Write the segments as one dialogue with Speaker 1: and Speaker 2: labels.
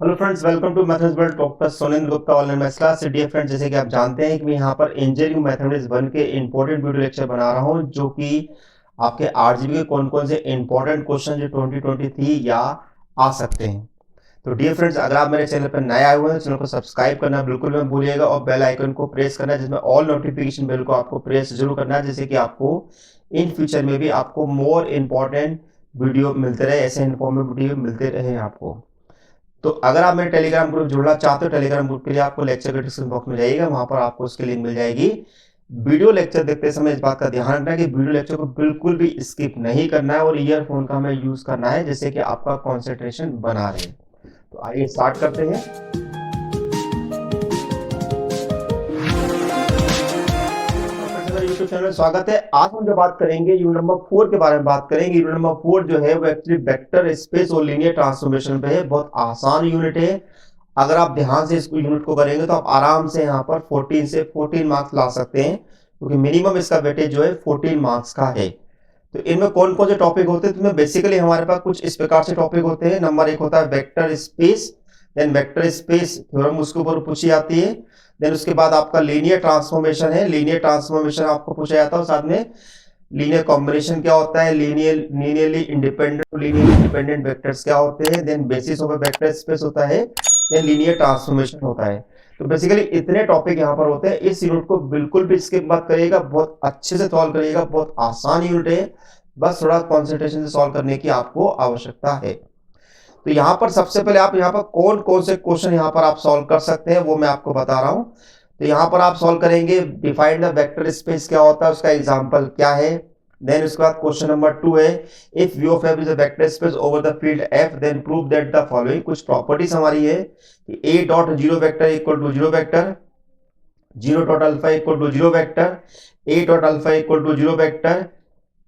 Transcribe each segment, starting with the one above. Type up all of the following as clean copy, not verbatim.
Speaker 1: Hello friends, welcome to mathematics world doctor Sonendra Gupta online maths class. Dear friends, जैसे कि आप जानते हैं कि मैं यहाँ पर इंजीनियरिंग मैथमेटिक्स 1 के इंपॉर्टेंट वीडियो लेक्चर बना रहा हूँ, जो कि आपके आरजीबी के कौन कौन से इंपॉर्टेंट क्वेश्चन जो 2023 या आ सकते हैं। तो डियर फ्रेंड्स, अगर आप मेरे चैनल पर नए आए हुए हैं तो चैनल को सब्सक्राइब करना बिल्कुल मत भूलिएगा और बेल आइकन को प्रेस करना, जिसमें ऑल नोटिफिकेशन बेल को आपको प्रेस जरूर करना है, जैसे कि आपको इन फ्यूचर में भी आपको मोर इंपॉर्टेंट वीडियो मिलते रहे, ऐसे इन्फॉर्मेटिव वीडियो मिलते रहे आपको। तो अगर आप मेरे टेलीग्राम ग्रुप जुड़ना चाहते हो, टेलीग्राम ग्रुप के लिए आपको लेक्चर के डिस्क्रिप्शन बॉक्स में जाइएगा, वहां पर आपको उसकी लिंक मिल जाएगी। वीडियो लेक्चर देखते समय इस बात का ध्यान रखना है कि वीडियो लेक्चर को बिल्कुल भी स्किप नहीं करना है और ईयरफोन का हमें यूज करना है, जिससे कि आपका कंसंट्रेशन बना रहे। तो आइए स्टार्ट करते हैं। यूट्यूब चैनल में स्वागत है। आज हम जो बात करेंगे यूनिट नंबर 4 के बारे में बात करेंगे। यूनिट नंबर 4 जो है वो एक्चुअली वेक्टर स्पेस और लीनियर ट्रांसफॉर्मेशन पे है। बहुत आसान यूनिट है। अगर आप ध्यान से इस यूनिट को करेंगे तो आप आराम से यहाँ पर 14 से 14 मार्क्स ला सकते हैं, क्योंकि मिनिमम इसका वेटेज जो है 14 मार्क्स का है। तो इनमें कौन कौन से टॉपिक होते हैं, तो बेसिकली हमारे पास कुछ इस प्रकार से टॉपिक होते हैं। नंबर 1 होता है vector space, then vector space theorem उसके ऊपर पूछी जाती है। देन उसके बाद आपका लीनियर ट्रांसफॉर्मेशन है, लीनियर ट्रांसफॉर्मेशन आपको पूछा जाता है। और साथ में लीनियर कॉम्बिनेशन क्या होता है, लीनियरली इंडिपेंडेंट वेक्टर्स क्या होते हैं, then basis of a vector space होता है, देन लीनियर ट्रांसफॉर्मेशन होता है। तो बेसिकली इतने टॉपिक यहाँ पर होते हैं। इस यूनिट को बिल्कुल भी स्किप मत करिएगा, बहुत अच्छे से सॉल्व करिएगा। बहुत आसान यूनिट है, बस थोड़ा कॉन्सेंट्रेशन से सॉल्व करने की आपको आवश्यकता है। तो यहाँ पर सबसे पहले आप यहाँ पर कौन कौन से क्वेश्चन यहाँ पर आप सॉल्व कर सकते हैं वो मैं आपको बता रहा हूँ। तो यहाँ पर आप सॉल्व करेंगे डिफाइन द वेक्टर स्पेस क्या होता है, उसका एग्जांपल क्या है। देन उसके बाद क्वेश्चन नंबर 2 है, if v of f is a vector space over the field f then prove that the following. कुछ प्रॉपर्टीज हमारी है कि a dot zero vector equal to zero vector, zero dot alpha equal to zero vector, a dot alpha equal to zero vector,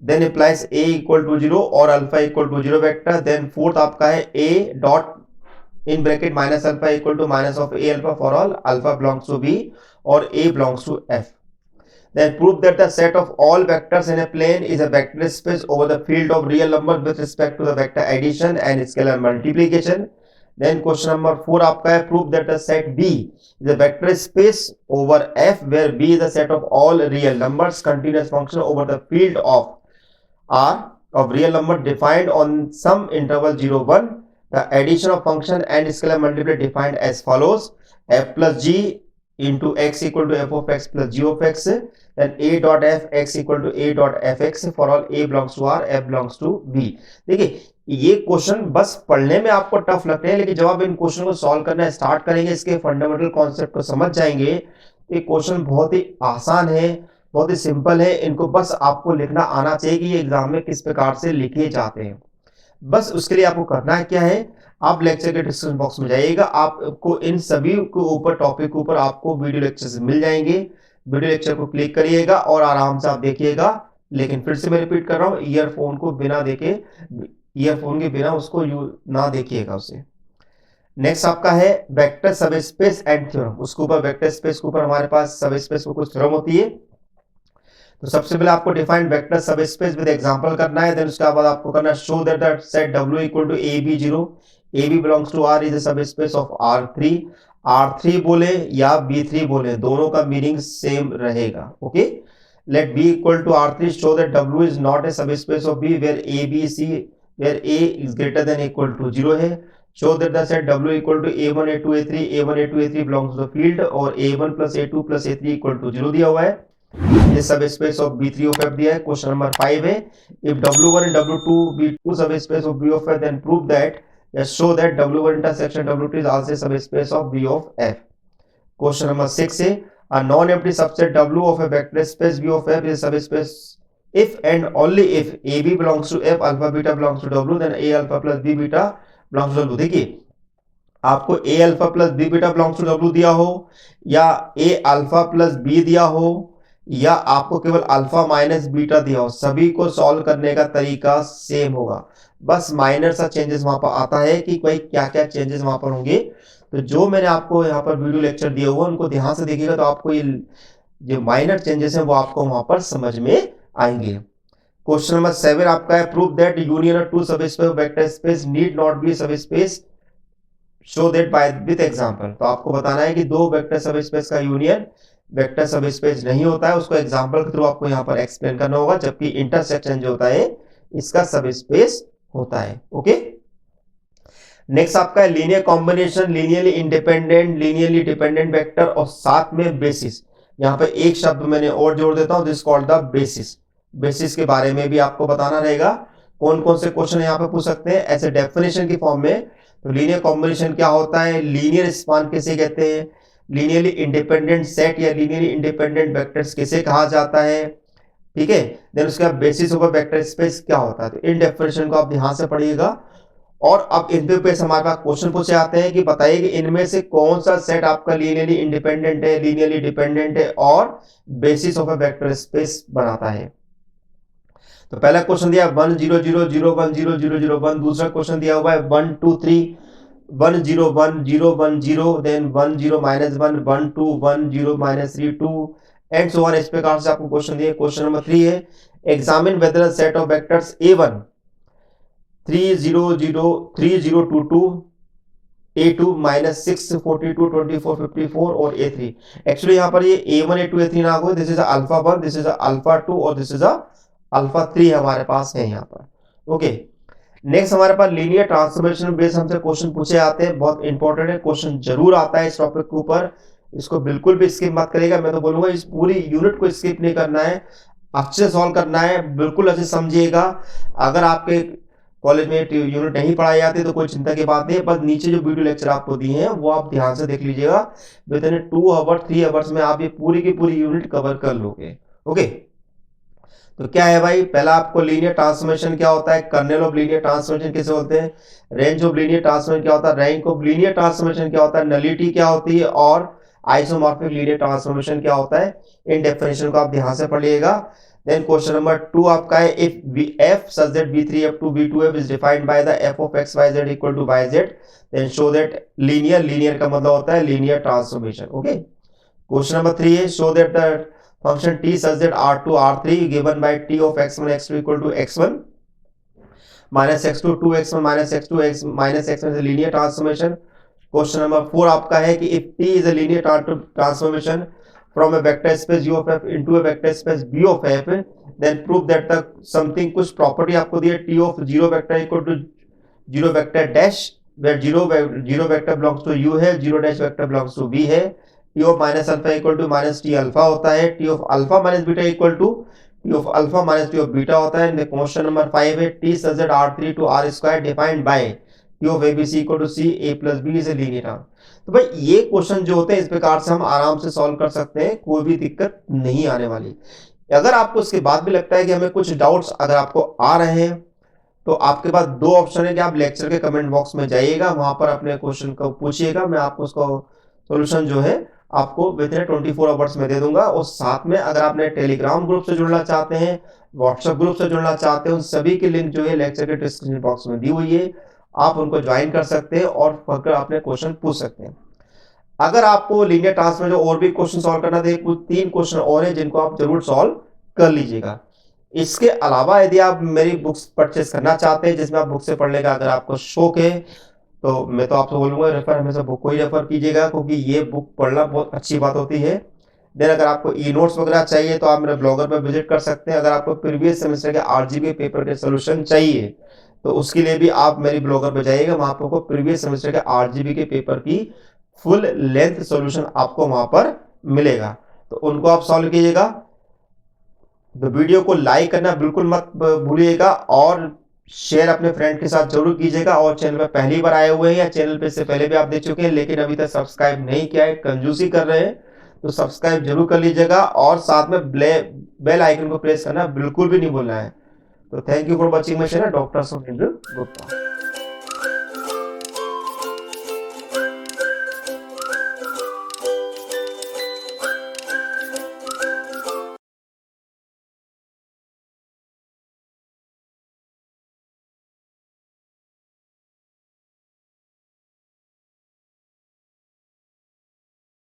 Speaker 1: then implies a equal to zero और alpha equal to zero vector. Then fourth आपका है a dot in bracket minus alpha equal to minus of a alpha for all alpha belongs to b और a belongs to f। Then prove that the set of all vectors in a plane is a vector space over the field of real numbers with respect to the vector addition and scalar multiplication. Then question number 4 आपका है, prove that the set B is a vector space over F where B is the set of all real numbers continuous function over the field of R of real number defined on some interval 0 1. The addition of function and scalar multiplier defined as follows: f plus g into x equal to f of x plus g of x, then a dot f x equal to a dot f x for all a belongs to R, f belongs to B। देखिए, ये question बस पढ़ने में आपको tough लगते हैं, लेकिन जब आप इन क्वेश्चन को सॉल्व करना स्टार्ट करेंगे, इसके फंडामेंटल कॉन्सेप्ट को समझ जाएंगे, ये क्वेश्चन बहुत ही आसान है, बहुत ही सिंपल है। इनको बस आपको लिखना आना चाहिए कि ये एग्जाम में किस प्रकार से लिखे जाते हैं। बस उसके लिए आपको करना है क्या है, आप लेक्चर के डिस्क्रिप्शन बॉक्स में जाइएगा, आपको इन सभी के ऊपर टॉपिक के ऊपर आपको वीडियो लेक्चर मिल जाएंगे। वीडियो लेक्चर को क्लिक करिएगा और आराम से आप देखिएगा। लेकिन फिर से मैं रिपीट कर रहा हूँ, ईयरफोन के बिना उसको ना देखिएगा उसे। नेक्स्ट आपका है वेक्टर सबस्पेस एंड थ्योरम। उसके ऊपर वेक्टर स्पेस के ऊपर हमारे पास सबस्पेस को कुछ थ्योरम होती है। तो सबसे पहले आपको define vector subspace with example करना है। देन उसके बाद आपको करना है show that the set W equal to AB0, AB belongs to R is a subspace of R3। R3 बोले या B3 बोले, दोनों का मीनिंग सेम रहेगा। Okay, let B equal to R3 show that W is not a subspace of B where ABC where A is greater than equal to 0 है। Show that the set W equal to A1 A2 A3 A1 A2 A3 belongs to the field और A1 plus A2 plus A3 equal to 0 दिया हुआ है। ये सब space of B3 of F दिया है। Question number 5 है, if W1 and W2 be two subspace of B of F then prove that show that W1 intersection W2 is also a subspace of B of F। Question number 6 है, a non-empty subset W of a vector space B of F is a subspace if and only if AB belongs to F, alpha beta belongs to W, then A alpha plus B beta belongs to W। देखिए, आपको A alpha plus B beta belongs to W दिया हो, या A alpha plus B दिया हो, या आपको केवल अल्फा माइनस बीटा दिया हो, सभी को सॉल्व करने का तरीका सेम होगा। बस माइनर सा चेंजेस वहां पर आता है कि कोई क्या क्या चेंजेस वहां पर होंगे। तो जो मैंने आपको यहाँ पर वीडियो लेक्चर दिया हुआ उनको ध्यान से देखिएगा, तो आपको ये जो माइनर चेंजेस हैं वो आपको वहां पर समझ में आएंगे। क्वेश्चन नंबर 7 आपका है, prove that union of two subspace vector space need not be subspace show that by with example. तो आपको बताना है कि दो वेक्टर सब स्पेस का यूनियन वेक्टर सब स्पेस नहीं होता है, उसको एग्जांपल के थ्रू आपको यहाँ पर एक्सप्लेन करना होगा, जबकि इंटरसेक्शन जो होता है इसका सब स्पेस होता है। ओके, नेक्स्ट आपका है linear combination, linearly independent, linearly dependent vector और साथ में बेसिस। यहाँ पे एक शब्द मैंने और जोड़ देता हूं, this called the basis. Basis के बारे में भी आपको बताना रहेगा। कौन कौन से क्वेश्चन यहाँ पे पूछ सकते हैं ऐसे डेफिनेशन की फॉर्म में। तो लीनियर कॉम्बिनेशन क्या होता है, लीनियर स्पान किसे कहते हैं, लीनियरली इंडिपेंडेंट सेट या लीनियरली इंडिपेंडेंट वेक्टर्स किसे कहा जाता है, ठीक है। देन उसका बेसिस ओवर वेक्टर स्पेस क्या होता है। तो इन डेफिनेशन को आप ध्यान से पढ़िएगा। और अब इन पे हमारे पास क्वेश्चन पूछे आते हैं कि बताइए कि इनमें से कौन सा सेट आपका लीनियरली इंडिपेंडेंट है, लीनियरली डिपेंडेंट है और basis of a vector space बनाता है। तो पहला क्वेश्चन दिया 1 0 0 0 1 0 0 0 1, दूसरा क्वेश्चन दिया हुआ है 1 2 3 1 0 1 0 1 0, देन 1 0 -1 1 2 1 0 -3 2 एंड सो ऑन। इस प्रकार से आपको क्वेश्चन दिए। क्वेश्चन नंबर 3 है examine whether set of vectors A1 3 0 0 3 0 2 2 A2 -6 42 24 54 और A3। एक्चुअली यहाँ पर ये A1 A2 A3 ना हो, this is alpha 1, this is alpha 2 और दिस इज अल्फा 3 हमारे पास है यहाँ पर। ओके, नेक्स्ट हमारे पास लीनियर ट्रांसफॉर्मेशन बेस हमसे क्वेश्चन पूछे आते हैं, बहुत इंपॉर्टेंट है, क्वेश्चन जरूर आता है इस टॉपिक के ऊपर, इसको बिल्कुल भी स्किप मत करेगा। मैं तो बोलूंगा इस पूरी यूनिट को स्किप नहीं करना है, अच्छे से सॉल्व करना है, बिल्कुल अच्छे समझिएगा। अगर आपके कॉलेज में यूनिट नहीं पढ़ाई जाती तो कोई चिंता की बात नहीं है, बस नीचे जो वीडियो लेक्चर आपको दिए हैं वो आप ध्यान से देख लीजिएगा। विद इन 2 आवर 3 आवर्स में आप ये पूरी की पूरी यूनिट कवर कर लोगे। ओके, तो क्या है भाई, पहला आपको लीनियर ट्रांसफॉर्मेशन क्या होता है, कर्नेल ऑफ लीनियर ट्रांसफॉर्मेशन किसे बोलते हैं, रेंज ऑफ लीनियर ट्रांसफॉर्मेशन क्या होता है, रैंक ऑफ लीनियर ट्रांसफॉर्मेशन क्या होता है, नलिटी क्या होती है और आइसोमॉर्फिक लीनियर ट्रांसफॉर्मेशन क्या होता है। इन डेफिनेशन को आप ध्यान से पढ़िएगा। देन क्वेश्चन नंबर 2 आपका है if f such that b3f2 b2f is defined by the f of x y z equal to yz then show that linear का मतलब होता है linear transformation. Okay, question number 3 है show that the function t such that r2 r3 given by t of x1 x2 equal to x1 minus x2 2x1 minus x2 x minus x1 is a linear transformation। Question number 4 आपका है कि if t is a linear transformation from a vector space u of f into a vector space b of f then prove that the something कुछ property आपको दी है t of 0 vector equal to 0 vector dash where 0 vector belongs to u है, 0 dash vector belongs to b है, t of minus alpha equal to minus t alpha होता है, t of alpha minus beta equal to t of alpha minus t of beta होता है। Question number 5 है t such that r3 to r square defined by t of abc equal to c a plus b is a linear term। तो भाई ये question जो होते हैं इस प्रकार से हम आराम से सॉल्व कर सकते हैं, कोई भी दिक्कत नहीं आने वाली। अगर आपको इसके बाद भी लगता है कि हमें कुछ डाउट्स अगर आपको आ रहे हैं तो आपके पास 2 ऑप्शन है कि आप लेक्चर के कमेंट बॉक्स में जाइएगा, वहां पर अपने क्वेश्चन को पूछिएगा, मैं आपको उसका सॉल्यूशन जो है आपको विद इन 24 आवर्स में दे दूंगा। और साथ में अगर आपने टेलीग्राम ग्रुप से जुड़ना चाहते हैं, व्हाट्सएप ग्रुप से जुड़ना चाहते हैं, उन सभी की लिंक जो है लेक्चर के डिस्क्रिप्शन बॉक्स में दी हुई है, आप उनको ज्वाइन कर सकते हैं और अपने क्वेश्चन पूछ सकते हैं। अगर आपको लीनियर ट्रांसफॉर्मेशन और भी क्वेश्चन सॉल्व करना थे, कुछ 3 क्वेश्चन और हैं जिनको आप जरूर सॉल्व कर लीजिएगा। इसके अलावा यदि आप मेरी बुक्स परचेस करना चाहते हैं जिसमें आप बुक से पढ़ने का अगर आपको शौक है तो मैं तो आपसे बोलूंगा रेफर हमेशा बुक को ही रेफर कीजिएगा, क्योंकि ये बुक पढ़ना बहुत अच्छी बात होती है। देन अगर आपको ई नोट्स वगैरह चाहिए तो आप मेरे ब्लॉगर पर विजिट कर सकते हैं। अगर आपको प्रीवियस सेमेस्टर के आरजीबी पेपर के सोल्यूशन चाहिए तो उसके लिए भी आप मेरी ब्लॉगर पर जाइएगा, वहां पर आपको प्रीवियस सेमेस्टर के आरजीबी के पेपर की फुल लेंथ सॉल्यूशन आपको वहां पर मिलेगा, तो उनको आप सॉल्व कीजिएगा। तो वीडियो को लाइक करना बिल्कुल मत भूलिएगा और शेयर अपने फ्रेंड के साथ जरूर कीजिएगा। और चैनल पर पहली बार आए हुए हैं या चैनल पे से पहले भी आप देख चुके हैं लेकिन अभी तक सब्सक्राइब नहीं किया है, कंजूसी कर रहे हैं, तो सब्सक्राइब जरूर कर लीजिएगा और साथ में बेल आइकन को प्रेस करना बिल्कुल भी नहीं भूलना है। तो thank you for watching my channel, doctor Sunil Gupta.